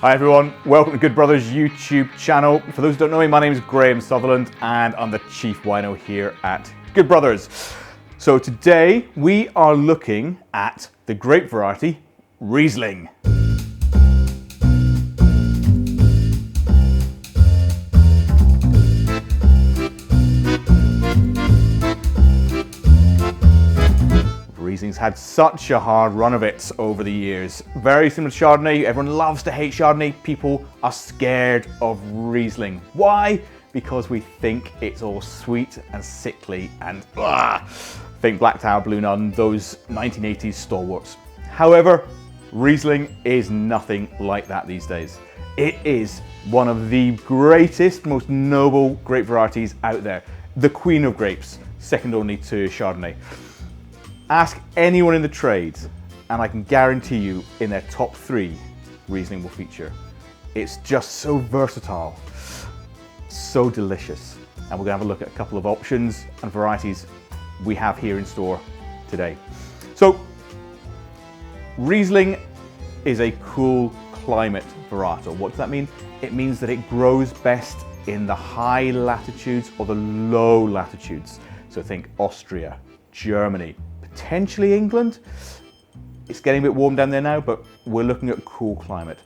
Hi everyone, welcome to Good Brothers YouTube channel. For those who don't know me, my name is Graham Sutherland and I'm the Chief Wino here at Good Brothers. So today we are looking at the grape variety Riesling. Riesling's had such a hard run of it over the years. Very similar to Chardonnay. Everyone loves to hate Chardonnay. People are scared of Riesling. Why? Because we think it's all sweet and sickly and think Black Tower, Blue Nun, those 1980s stalwarts. However, Riesling is nothing like that these days. It is one of the greatest, most noble grape varieties out there. The queen of grapes, second only to Chardonnay. Ask anyone in the trade, and I can guarantee you in their top 3, Riesling will feature. It's just so versatile, so delicious. And we're gonna have a look at a couple of options and varieties we have here in store today. So, Riesling is a cool climate varietal. What does that mean? It means that it grows best in the high latitudes or the low latitudes. So think Austria, Germany, potentially England. It's getting a bit warm down there now, but we're looking at cool climate.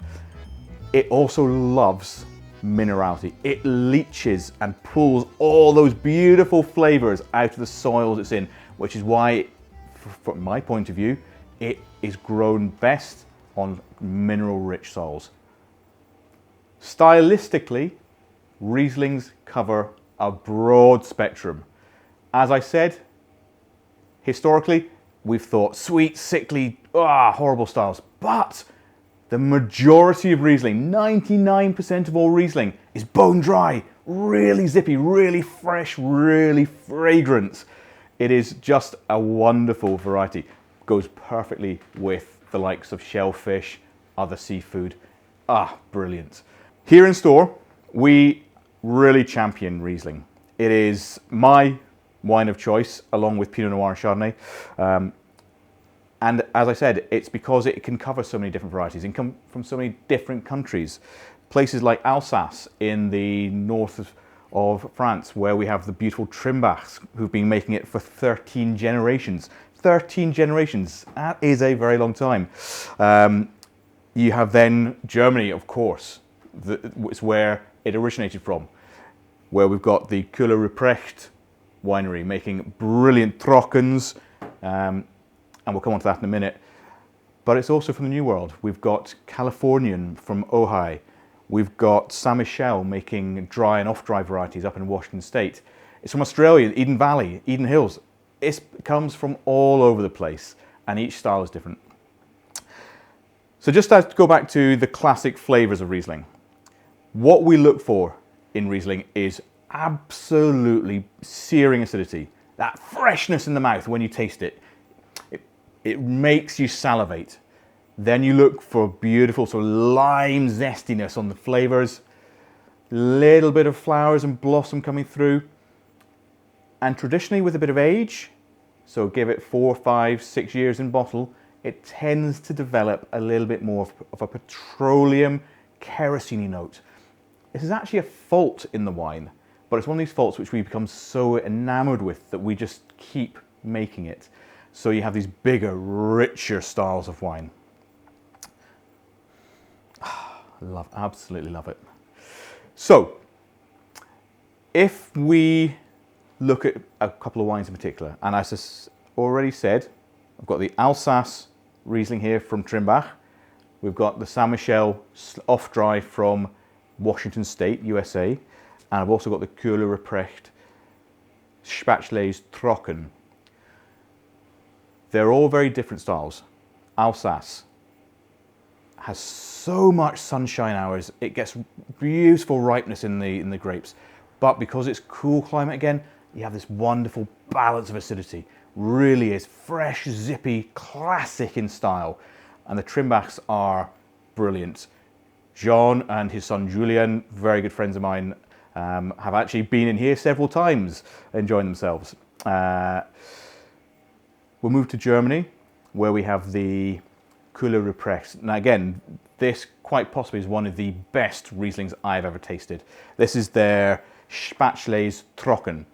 It also loves minerality. It leaches and pulls all those beautiful flavors out of the soils it's in, which is why, from my point of view, it is grown best on mineral-rich soils. Stylistically, Rieslings cover a broad spectrum. As I said, historically, we've thought sweet, sickly, horrible styles, but the majority of Riesling, 99% of all Riesling, is bone dry, really zippy, really fresh, really fragrant. It is just a wonderful variety. Goes perfectly with the likes of shellfish, other seafood. Brilliant. Here in store, we really champion Riesling. It is my wine of choice, along with Pinot Noir and Chardonnay. And as I said, it's because it can cover so many different varieties and come from so many different countries. Places like Alsace in the north of France, where we have the beautiful Trimbachs, who've been making it for 13 generations. 13 generations, that is a very long time. You have then Germany, of course, it's where it originated from, where we've got the Köhler Ruprecht winery making brilliant Trockens, and we'll come on to that in a minute. But it's also from the New World. We've got Californian from Ojai. We've got Saint Michel making dry and off-dry varieties up in Washington State. It's from Australia, Eden Valley, Eden Hills. It comes from all over the place, and each style is different. So just to go back to the classic flavors of Riesling, what we look for in Riesling is absolutely searing acidity. That freshness in the mouth when you taste it. It makes you salivate. Then you look for beautiful sort of lime zestiness on the flavors. Little bit of flowers and blossom coming through. And traditionally with a bit of age, so give it 4, 5, 6 years in bottle, it tends to develop a little bit more of a petroleum kerosene note. This is actually a fault in the wine. But it's one of these faults which we become so enamored with that we just keep making it. So you have these bigger, richer styles of wine. Absolutely love it. So, if we look at a couple of wines in particular, and as I already said, I've got the Alsace Riesling here from Trimbach. We've got the Saint Michel off-dry from Washington State, USA. And I've also got the Köhler Ruprecht Spatschles Trocken. They're all very different styles. Alsace has so much sunshine hours, it gets beautiful ripeness in the grapes. But because it's cool climate again, you have this wonderful balance of acidity. Really is fresh, zippy, classic in style. And the Trimbachs are brilliant. John and his son Julian, very good friends of mine, have actually been in here several times enjoying themselves. We'll move to Germany, where we have the Couleur Represse. Now again, this quite possibly is one of the best Rieslings I've ever tasted. This is their Spätzles Trocken.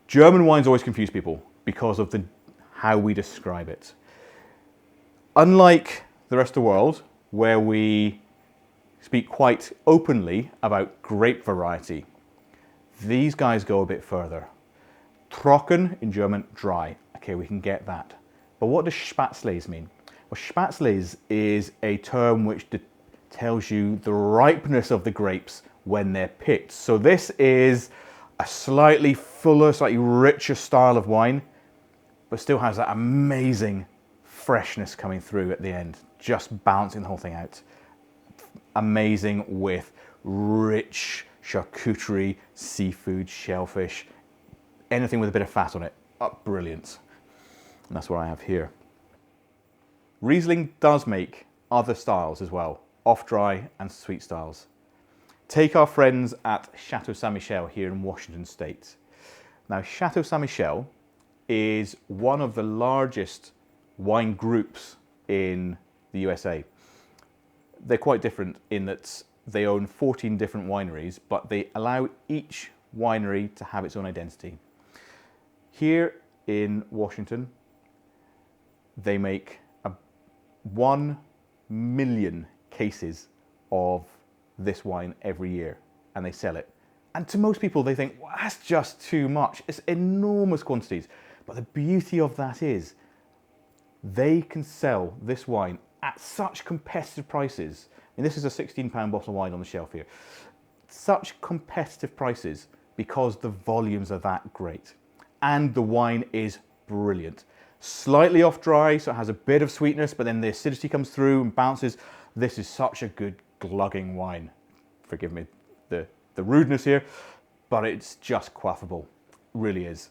German wines always confuse people because of how we describe it. Unlike the rest of the world, where we speak quite openly about grape variety, these guys go a bit further. Trocken in German, dry. Okay, we can get that. But what does Spätzles mean? Well, Spätzles is a term which tells you the ripeness of the grapes when they're picked. So this is a slightly fuller, slightly richer style of wine, but still has that amazing freshness coming through at the end, just balancing the whole thing out. Amazing with rich charcuterie, seafood, shellfish, anything with a bit of fat on it. Oh, brilliant. And that's what I have here. Riesling does make other styles as well, off-dry and sweet styles. Take our friends at Chateau Saint-Michel here in Washington State. Now, Chateau Saint-Michel is one of the largest wine groups in the USA. They're quite different in that they own 14 different wineries, but they allow each winery to have its own identity. Here in Washington, they make 1 million cases of this wine every year, and they sell it. And to most people, they think, well, that's just too much. It's enormous quantities. But the beauty of that is they can sell this wine at such competitive prices. And this is a £16 bottle of wine on the shelf here. Such competitive prices because the volumes are that great. And the wine is brilliant. Slightly off dry, so it has a bit of sweetness, but then the acidity comes through and bounces. This is such a good glugging wine. Forgive me the rudeness here, but it's just quaffable. Really is.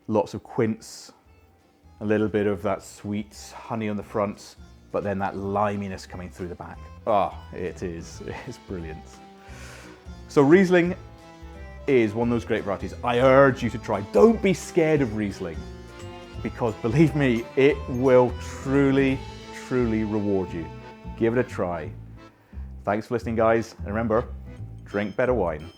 Lots of quince, a little bit of that sweet honey on the front, but then that liminess coming through the back. Oh, it's brilliant. So Riesling is one of those grape varieties I urge you to try. Don't be scared of Riesling, because believe me, it will truly, truly reward you. Give it a try. Thanks for listening, guys, and remember, drink better wine.